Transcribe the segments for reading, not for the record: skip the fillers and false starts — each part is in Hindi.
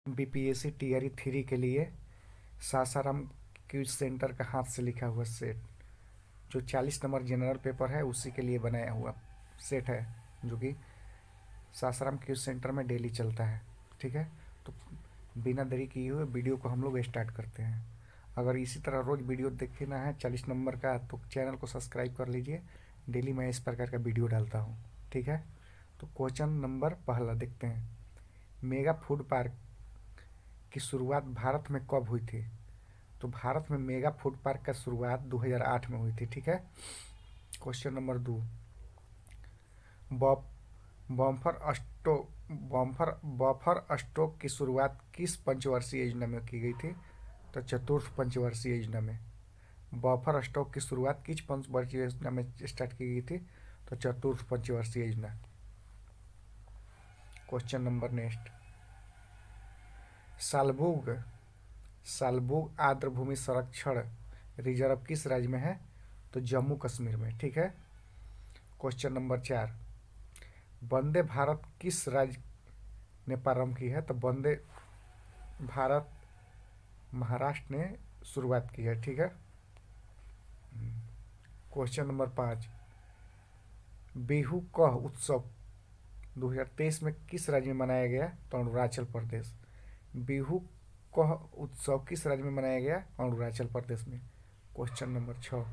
बीपीएससी टीआरई 3 के लिए सासाराम क्विज सेंटर का हाथ से लिखा हुआ सेट, जो 40 नंबर जनरल पेपर है उसी के लिए बनाया हुआ सेट है, जो कि सासाराम क्विज सेंटर में डेली चलता है। ठीक है, तो बिना देरी किए हुए वीडियो को हम लोग स्टार्ट करते हैं। अगर इसी तरह रोज़ वीडियो देखना है 40 नंबर का तो चैनल को सब्सक्राइब कर लीजिए। डेली मैं इस प्रकार का वीडियो डालता हूँ। ठीक है, तो क्वेश्चन नंबर पहला देखते हैं। मेगा फूड पार्क की शुरुआत भारत में कब हुई थी? तो भारत में मेगा फूड पार्क का शुरुआत 2008 में हुई थी। ठीक है, question number 2। Bumper stock buffer stock की शुरुआत किस पंचवर्षीय योजना में की गई थी? तो चतुर्थ पंचवर्षीय योजना में। बफर स्टॉक की शुरुआत किस पंचवर्षीय योजना में स्टार्ट की गई थी? तो चतुर्थ पंचवर्षीय योजना। Question number next. Salbug Salbug आर्द्रभूमि संरक्षण रिजर्व किस राज्य में है? तो जम्मू कश्मीर में। ठीक है, क्वेश्चन नंबर 4। वंदे भारत किस राज्य ने प्रारंभ की है? तो वंदे भारत महाराष्ट्र ने शुरुआत की है। ठीक है, क्वेश्चन नंबर 5। बिहू कह उत्सव 2023 में किस राज्य में मनाया गया? तो अरुणाचल प्रदेश। बिहू कह उत्सव किस राज्य में मनाया गया? अरुणाचल प्रदेश में। Question number 6।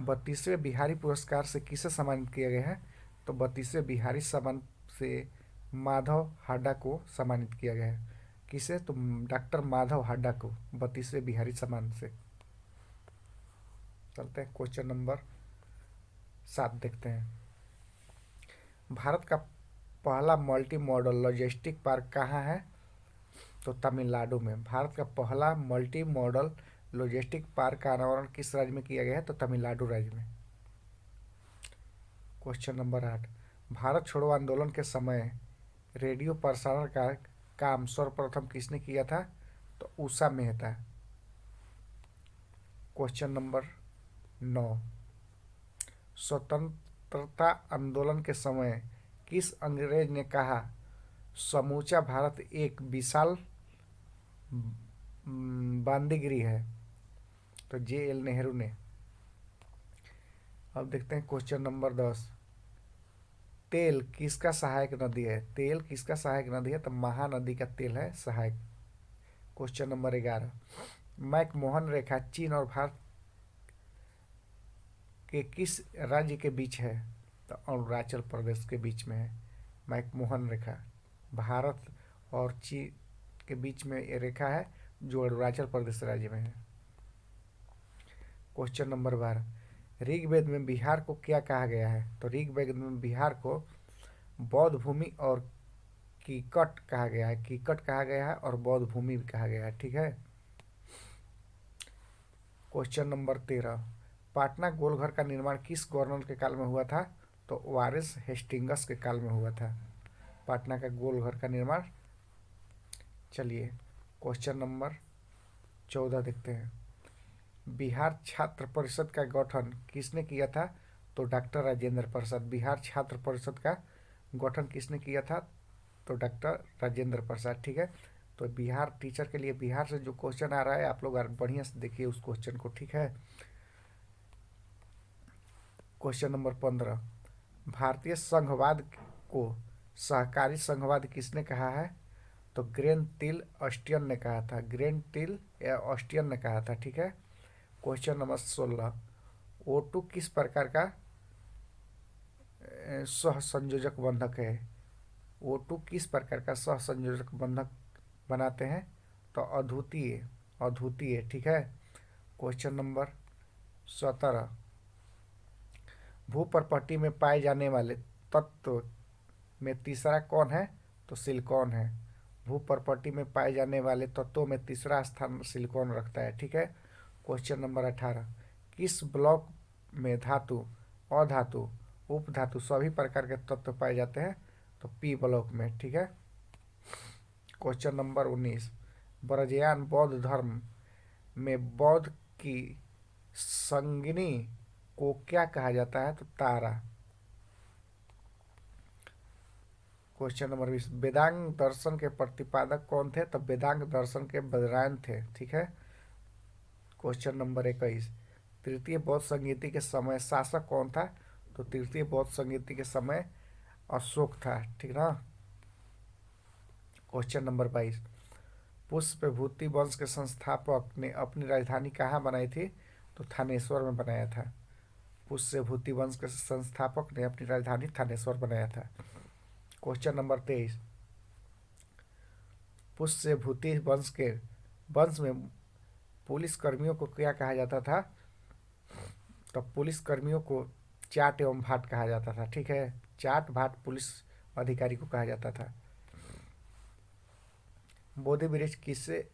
32वें बिहारी पुरस्कार से किसे सम्मानित किया गया है? तो 32वें बिहारी सम्मान से माधव हाड्डा को सम्मानित किया गया है। किसे? तो डॉक्टर माधव हाड्डा को 32वें बिहारी सम्मान से। चलते हैं क्वेश्चन नंबर 7 देखते हैं। भारत का पहला मल्टी मॉडल लॉजिस्टिक पार्क कहाँ है? तो तमिलनाडु में। भारत का पहला मल्टी मॉडल लॉजिस्टिक पार्क का अनावरण किस राज्य में किया गया है? तो तमिलनाडु राज्य में। Question number 8। भारत छोड़ो आंदोलन के समय रेडियो प्रसारण का काम सर्वप्रथम किसने किया था? तो उषा मेहता। Question number 9। स्वतंत्रता आंदोलन के समय किस अंग्रेज ने कहा समूचा भारत एक विशाल बांदीगिरी है? तो JL नेहरू ने। अब देखते हैं क्वेश्चन नंबर 10। तेल किसका सहायक नदी है? तेल किसका सहायक नदी है? तो महानदी का तेल है सहायक। Question number 11। मैकमोहन रेखा चीन और भारत के किस राज्य के बीच है? तो अरुणाचल प्रदेश के बीच में है मैकमोहन रेखा। भारत और चीन के बीच में ये रेखा है जो अरुणाचल प्रदेश राज्य में है। Question number 12। ऋग्वेद में बिहार को क्या कहा गया है? तो ऋग्वेद में बिहार को बौद्ध भूमि और कीकट कहा गया है। कीकट कहा गया है और बौद्ध भूमि भी कहा गया है। ठीक है, क्वेश्चन नंबर 13। पाटना गोलघर का निर्माण किस गवर्नर के काल में हुआ था? तो वारिस हेस्टिंगस के काल में हुआ था पाटना का गोलघर का निर्माण। चलिए क्वेश्चन नंबर 14 देखते हैं। बिहार छात्र परिषद का गठन किसने किया था? तो डॉक्टर राजेंद्र प्रसाद। बिहार छात्र परिषद का गठन किसने किया था? तो डॉक्टर राजेंद्र प्रसाद। ठीक है, तो बिहार टीचर के लिए बिहार से जो क्वेश्चन आ रहा है आप लोग बढ़िया से देखिए उस क्वेश्चन को। ठीक है, क्वेश्चन नंबर 15। भारतीय संघवाद को सहकारी संघवाद किसने कहा है? तो ग्रेन तिल ऑस्टियन ने कहा था। ग्रेन तिल या ऑस्टियन ने कहा था। ठीक है, क्वेश्चन नंबर 16। O2 किस प्रकार का सह संयोजक बंधक है? O2 किस प्रकार का सह संयोजक बंधक बनाते हैं? तो अद्वितीय। अद्वितीय। ठीक है, क्वेश्चन नंबर 17। भूप्रपट्टी में पाए जाने वाले तत्व में तीसरा कौन है? तो सिलिकॉन है। भूप्रपट्टी में पाए जाने वाले तत्वों में तीसरा स्थान सिलिकॉन रखता है। ठीक है, क्वेश्चन नंबर 18। किस ब्लॉक में धातु, अधातु, उपधातु सभी प्रकार के तत्व पाए जाते हैं? तो P ब्लॉक में। ठीक है, क्वेश्चन नंबर 19। ब्रजयान बौद्ध धर्म में बौद्ध की संगिनी को क्या कहा जाता है? तो तारा। क्वेश्चन नंबर 20, वेदांग दर्शन के प्रतिपादक कौन थे? तो वेदांग दर्शन के बदरायण थे। ठीक है। क्वेश्चन नंबर 21, तृतीय बौद्ध संगीति के समय शासक कौन था? तो तृतीय बौद्ध संगीति के समय अशोक था। ठीक ना। क्वेश्चन नंबर 22, पुष्पभूति वंश के संस्थापक ने अपनी राजधानी कहाँ बनाई थी? तो थानेश्वर में बनाया था। पुष्यभूति वंश के संस्थापक ने अपनी राजधानी थानेश्वर बनाया था। क्वेश्चन नंबर 23, पुष्यभूति वंश में पुलिस कर्मियों को क्या कहा जाता था? तो पुलिस कर्मियों को चाट एवं भाट कहा जाता था। ठीक है। चाट भाट पुलिस अधिकारी को कहा जाता था। बोधि वृक्ष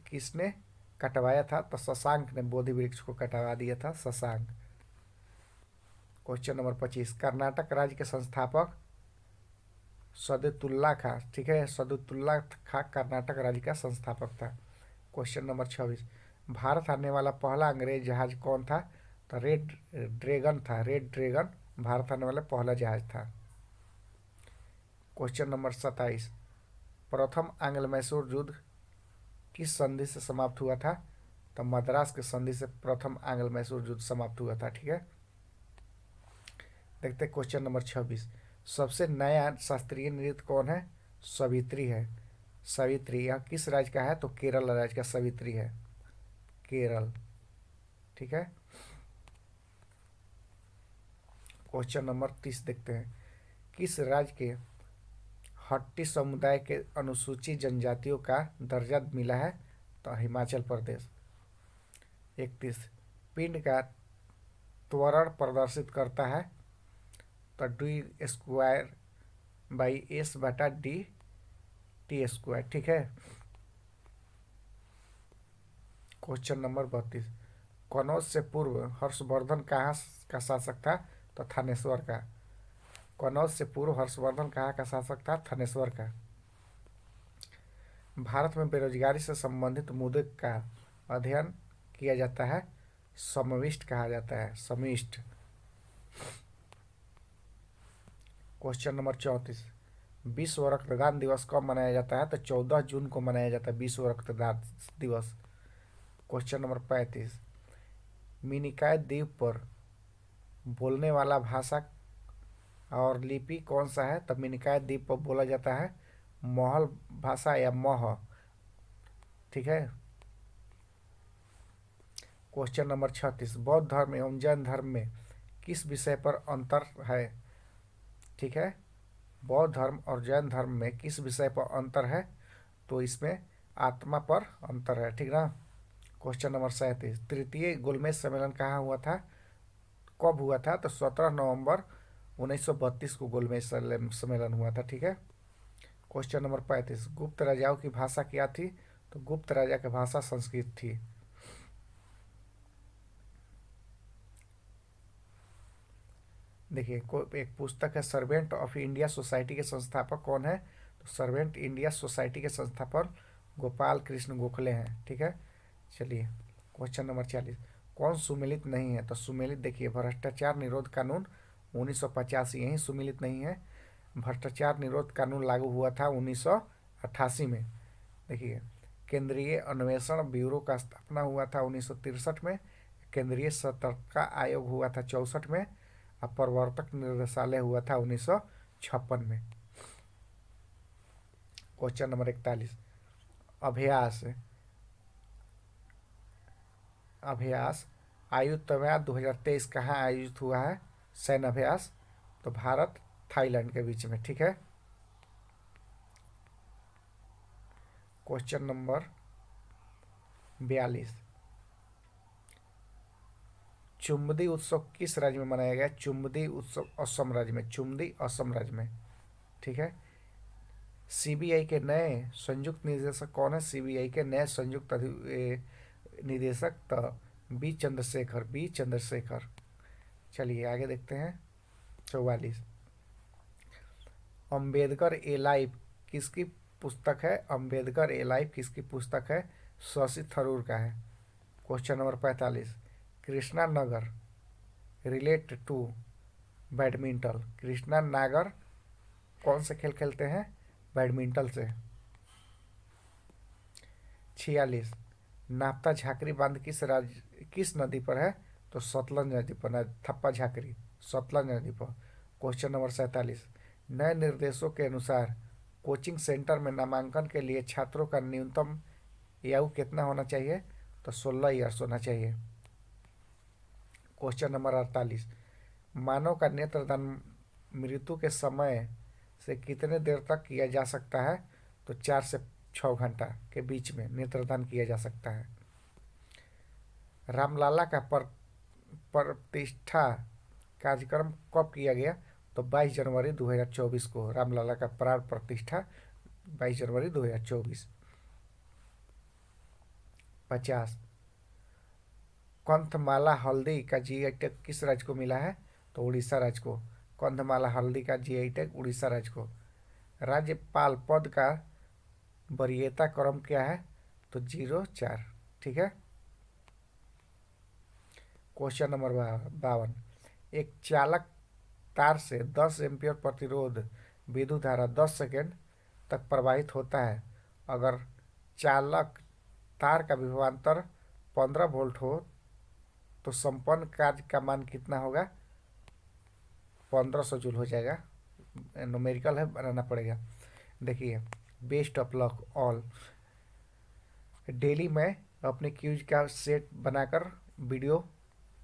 किसने कटवाया था? तो शशांक ने बोधि वृक्ष को कटवा दिया था, शशांक। क्वेश्चन नंबर 25, कर्नाटक राज्य के संस्थापक सदुतुल्ला खां। ठीक है। सदुतुल्ला खां कर्नाटक राज्य का संस्थापक था। क्वेश्चन नंबर 26, भारत आने वाला पहला अंग्रेज जहाज कौन था? तो रेड ड्रैगन था। रेड ड्रैगन भारत आने वाला पहला जहाज था। क्वेश्चन नंबर 27, प्रथम आंग्ल मैसूर युद्ध किस संधि से समाप्त हुआ था? तो मद्रास के संधि से प्रथम आंग्ल मैसूर युद्ध समाप्त हुआ था। ठीक है। देखते हैं क्वेश्चन नंबर 26, सबसे नया शास्त्रीय नृत्य कौन है? सवित्री है। सवित्री यह किस राज्य का है? तो केरल राज्य का सवित्री है, केरल। ठीक है। क्वेश्चन नंबर 30 देखते हैं, किस राज्य के हट्टी समुदाय के अनुसूचित जनजातियों का दर्जा मिला है? तो हिमाचल प्रदेश। 31, पिंड का त्वरण प्रदर्शित करता है? तो डी स्क्वायर बाई एस बटा डी टी स्क्वायर। ठीक है। क्वेश्चन नंबर 32, कनौज से पूर्व हर्षवर्धन कहाँ का शासक था? तो थानेश्वर का। कनौज से पूर्व हर्षवर्धन कहाँ का शासक था? थानेश्वर का। भारत में बेरोजगारी से संबंधित मुद्दे का अध्ययन किया जाता है, समविष्ट कहा जाता है, समिष्ट। क्वेश्चन नंबर 34, विश्व रक्तदान दिवस कब मनाया जाता है? तो 14 जून को मनाया जाता है विश्व रक्तदान दिवस। क्वेश्चन नंबर 35, मिनिकॉय द्वीप पर बोलने वाला भाषा और लिपि कौन सा है? तो मिनिकॉय द्वीप पर बोला जाता है महल भाषा या मह। ठीक है। क्वेश्चन नंबर 36, बौद्ध धर्म एवं जैन धर्म में किस विषय पर अंतर है? ठीक है। बौद्ध धर्म और जैन धर्म में किस विषय पर अंतर है? तो इसमें आत्मा पर अंतर है। ठीक ना। क्वेश्चन नंबर 37, तृतीय गोलमेज सम्मेलन कहाँ हुआ था? कब हुआ था? तो 17 नवंबर 1932 को गोलमेज सम्मेलन हुआ था। ठीक है। क्वेश्चन नंबर 35, गुप्त राजाओं की भाषा क्या थी? तो गुप्त राजा की भाषा संस्कृत थी। देखिए एक पुस्तक है, सर्वेंट ऑफ इंडिया सोसाइटी के संस्थापक कौन है? तो सर्वेंट इंडिया सोसाइटी के संस्थापक गोपाल कृष्ण गोखले हैं। ठीक है। चलिए क्वेश्चन नंबर 40, कौन सुमेलित नहीं है? तो सुमेलित देखिए, भ्रष्टाचार निरोध कानून 1985 यही सुमेलित नहीं है। भ्रष्टाचार निरोध कानून लागू हुआ था 1988 में। देखिए, केंद्रीय अन्वेषण ब्यूरो का स्थापना हुआ था 1963 में। केंद्रीय सतर्कता आयोग हुआ था 64 में। और प्रवर्तक निदेशालय हुआ था 1956 में। क्वेश्चन नंबर 41, अभ्यास अभ्यास आयुतव्यास 2023 कहाँ आयोजित हुआ है? सैन्य अभ्यास। तो भारत थाईलैंड के बीच में। ठीक है। क्वेश्चन नंबर 42, चुम्बदी उत्सव किस राज्य में मनाया गया? चुम्बदी उत्सव असम राज्य में, चुम्बदी असम राज्य में। ठीक है। सीबीआई के नए संयुक्त निदेशक कौन है? सीबीआई के नए संयुक्त निदेशक तो बी चंद्रशेखर। चलिए आगे देखते हैं। 44, अम्बेडकर ए लाइफ किसकी पुस्तक है? अम्बेडकर ए लाइफ किसकी पुस्तक है? शशि थरूर का है। Question number 45, Krishna Nagar relate to badminton. Krishna Nagar कौन से खेल खेलते हैं? बैडमिंटन से। 46, नाप्ता झाकरी बांध किस नदी पर है? तो सतलज नदी पर है। थप्पा झाकरी सतलज नदी पर। क्वेश्चन नंबर 47, नए निर्देशों के अनुसार कोचिंग सेंटर में नामांकन के लिए छात्रों का न्यूनतम आयु कितना होना चाहिए? तो 16 ईयर्स होना चाहिए। क्वेश्चन नंबर 48, मानव का नेत्रदान मृत्यु के समय से कितने देर तक किया जा सकता है? तो 4 से 6 घंटा के बीच में नेत्रदान किया जा सकता है। रामलाला का प्रतिष्ठा कार्यक्रम कब किया गया? तो 22 जनवरी 2024 को रामलाला का प्राण प्रतिष्ठा 22 जनवरी 2024। 50, कंथमाला हल्दी का जीआई टैग किस राज्य को मिला है? तो उड़ीसा राज्य को। कंथमाला हल्दी का जीआई टैग उड़ीसा राज्य को। राज्यपाल पद का वरीयता क्रम क्या है? तो 04। ठीक है। क्वेश्चन नंबर 52, एक चालक तार से 10 एम्पीयर प्रतिरोध विद्युत धारा 10 सेकेंड तक प्रवाहित होता है। अगर चालक तार का विभवांतर 15 वोल्ट हो तो संपन्न कार्य का मान कितना होगा? 1500 जूल हो जाएगा। न्यूमेरिकल है, बनाना पड़ेगा। देखिए, best of luck all. Daily मैं अपने क्यूज का सेट बनाकर वीडियो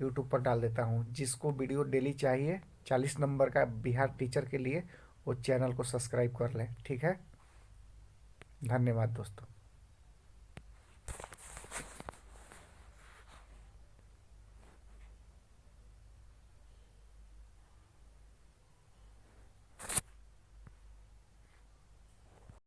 यूट्यूब पर डाल देता हूँ। जिसको वीडियो डेली चाहिए 40 नंबर का बिहार टीचर के लिए, वो चैनल को सब्सक्राइब कर लें। ठीक है, धन्यवाद दोस्तों।